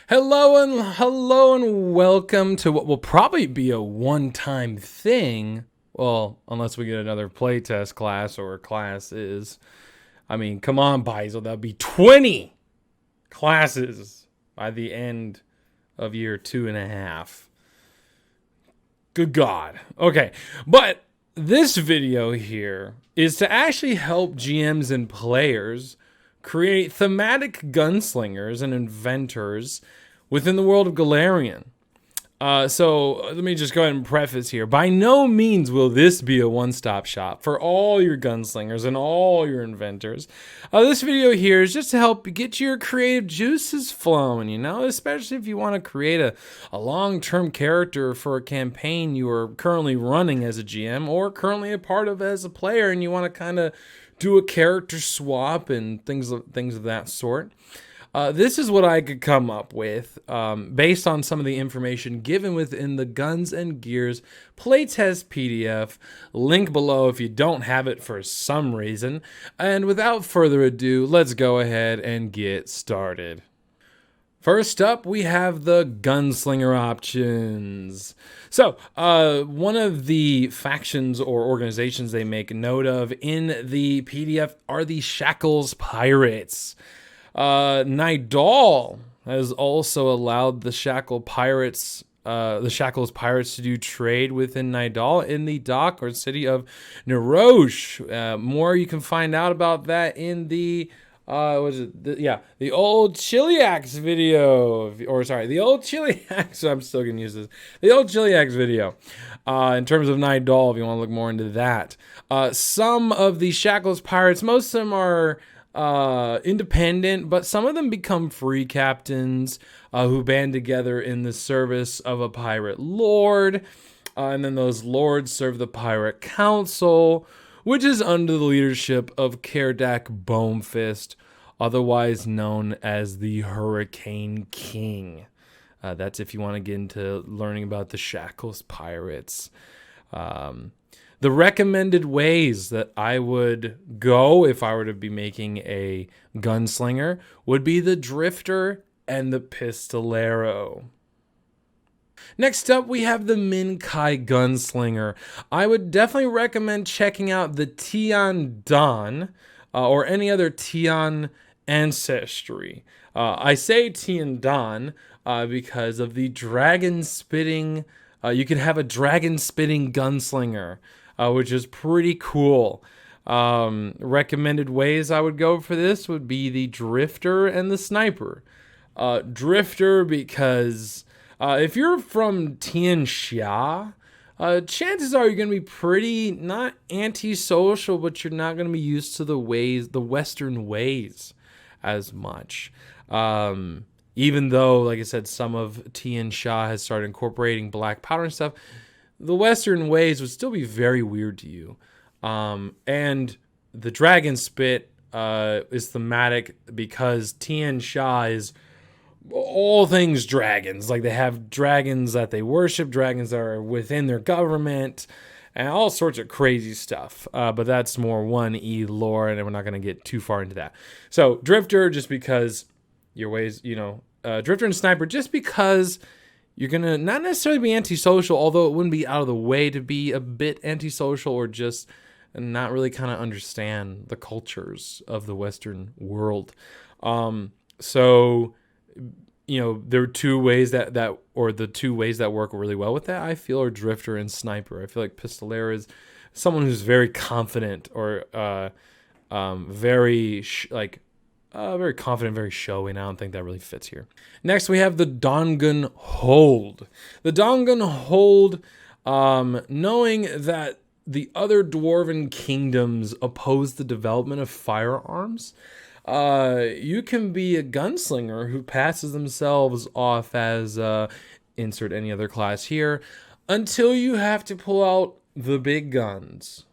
Hello and welcome to what will probably be a one-time thing. Well, unless we get another playtest class or classes. I mean, come on, Basil, that'll be 20 classes by the end of year 2.5. Good God. Okay, but this video here is to actually help GMs and players create thematic gunslingers and inventors within the world of Galarian. So let me just go ahead and preface here. By no means will this be a one-stop shop for all your gunslingers and all your inventors. This video here is just to help get your creative juices flowing, especially if you want to create a long-term character for a campaign you are currently running as a GM or currently a part of as a player, and you want to kind of do a character swap and things of that sort. This is what I could come up with based on some of the information given within the Guns and Gears playtest PDF. Link below if you don't have it for some reason. And without further ado, let's go ahead and get started. First up, we have the Gunslinger Options. So, one of the factions or organizations they make note of in the PDF are the Shackles Pirates. Nidal has also allowed the Shackles Pirates to do trade within Nidal in the dock or city of Narosh. More you can find out about that in the the old Chiliax video, the old Chiliax. I'm still gonna use this. The old Chiliax video. In terms of Nidal, if you want to look more into that, some of the Shackles Pirates, most of them are independent, but some of them become free captains who band together in the service of a pirate lord, and then those lords serve the pirate council, which is under the leadership of Kerdak Bonefist, otherwise known as the Hurricane King. That's if you want to get into learning about the Shackles Pirates. The recommended ways that I would go if I were to be making a gunslinger would be the Drifter and the Pistolero. Next up, we have the Minkai Gunslinger. I would definitely recommend checking out the Tian Dan or any other Tian ancestry. I say Tian Dan because of the dragon spitting. You can have a dragon spitting gunslinger, which is pretty cool. Recommended ways I would go for this would be the Drifter and the Sniper. Drifter because if you're from Tian Xia, chances are you're going to be pretty not antisocial, but you're not going to be used to the Western ways as much. Even though, like I said, some of Tian Xia has started incorporating black powder and stuff, the Western ways would still be very weird to you. And the Dragon Spit is thematic because Tian Xia is all things dragons. Like, they have dragons that they worship, dragons that are within their government, and all sorts of crazy stuff. But that's more 1E lore, and we're not going to get too far into that. So, Drifter, just because your ways, Drifter and Sniper, just because you're going to not necessarily be antisocial, although it wouldn't be out of the way to be a bit antisocial or just not really kind of understand the cultures of the Western world. There are two ways the two ways that work really well with that, I feel, are Drifter and Sniper. I feel like Pistolero is someone who's very confident or very confident, very showy, and I don't think that really fits here. Next, we have the Dongun Hold. The Dongun Hold, knowing that the other dwarven kingdoms oppose the development of firearms, you can be a gunslinger who passes themselves off as insert any other class here until you have to pull out the big guns.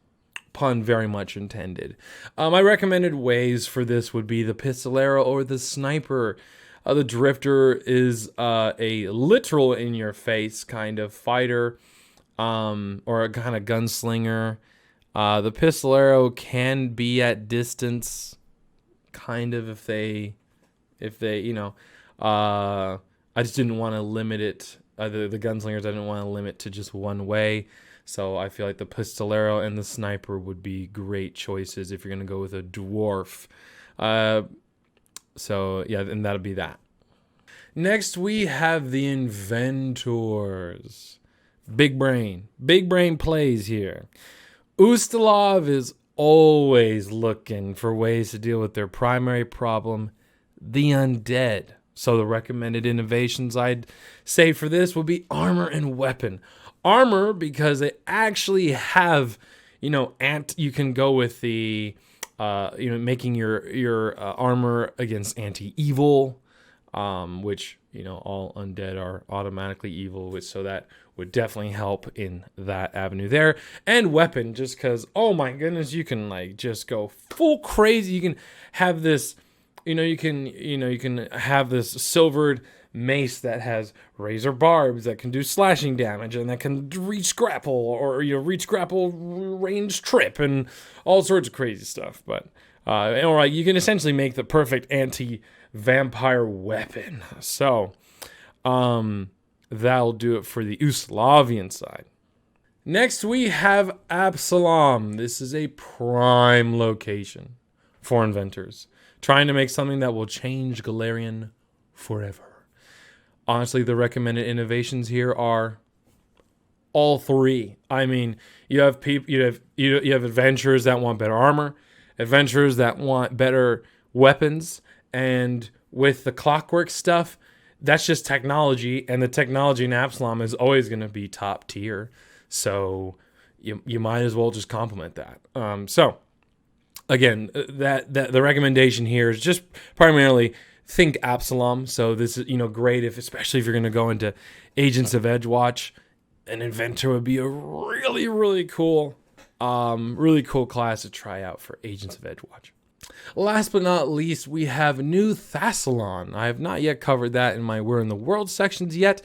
Pun very much intended. My recommended ways for this would be the Pistolero or the Sniper. The Drifter is a literal in-your-face kind of fighter, or a kind of gunslinger. The Pistolero can be at distance, kind of, if they I just didn't want to limit it. The gunslingers, I didn't want to limit to just one way. So I feel like the pistolero and the sniper would be great choices if you're going to go with a dwarf. So yeah, and that'll be that. Next, we have the inventors. Big brain plays here. Ustalov is always looking for ways to deal with their primary problem, the undead. So the recommended innovations I'd say for this would be armor and weapon. Armor, because they actually have, you can go with the, making your armor against anti-evil, which, all undead are automatically evil, so that would definitely help in that avenue there. And weapon, just because, oh my goodness, you can just go full crazy. You can have this, you can have this silvered mace that has razor barbs that can do slashing damage and that can reach grapple or reach grapple range trip and all sorts of crazy stuff. But you can essentially make the perfect anti-vampire weapon. So that'll do it for the Ustalavian side. Next we have Absalom. This is a prime location for inventors, trying to make something that will change Galarian forever. Honestly, the recommended innovations here are all three. I mean, you have adventurers that want better armor, adventurers that want better weapons, and with the clockwork stuff, that's just technology, and the technology in Absalom is always going to be top tier. So you might as well just complement that. So again, that the recommendation here is just primarily think Absalom. So this is great especially if you're going to go into Agents of Edgewatch. An inventor would be a really, really cool class to try out for Agents of Edgewatch. Last but not least, we have New Thassalon. I have not yet covered that in my Where in the World sections yet,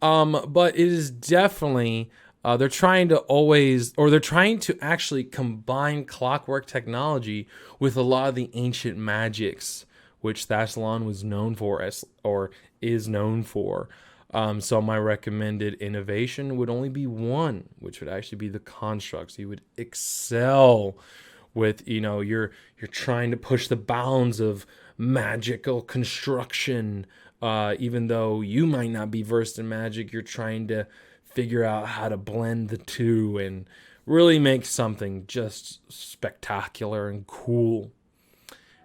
but it is definitely they're trying to actually combine clockwork technology with a lot of the ancient magics which Thassalon was known for or is known for. So my recommended innovation would only be one, which would actually be the constructs. You would excel with, you're trying to push the bounds of magical construction. Even though you might not be versed in magic, you're trying to figure out how to blend the two and really make something just spectacular and cool.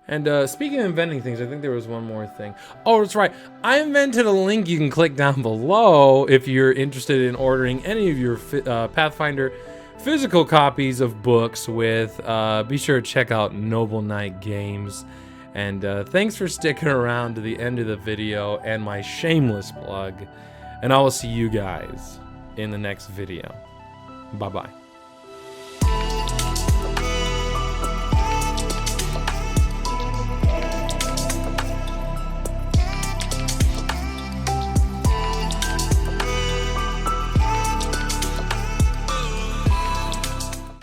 And speaking of inventing things, I think there was one more thing. Oh, that's right. I invented a link you can click down below if you're interested in ordering any of your Pathfinder physical copies of books with. Be sure to check out Noble Knight Games. And thanks for sticking around to the end of the video and my shameless plug. And I will see you guys in the next video. Bye-bye.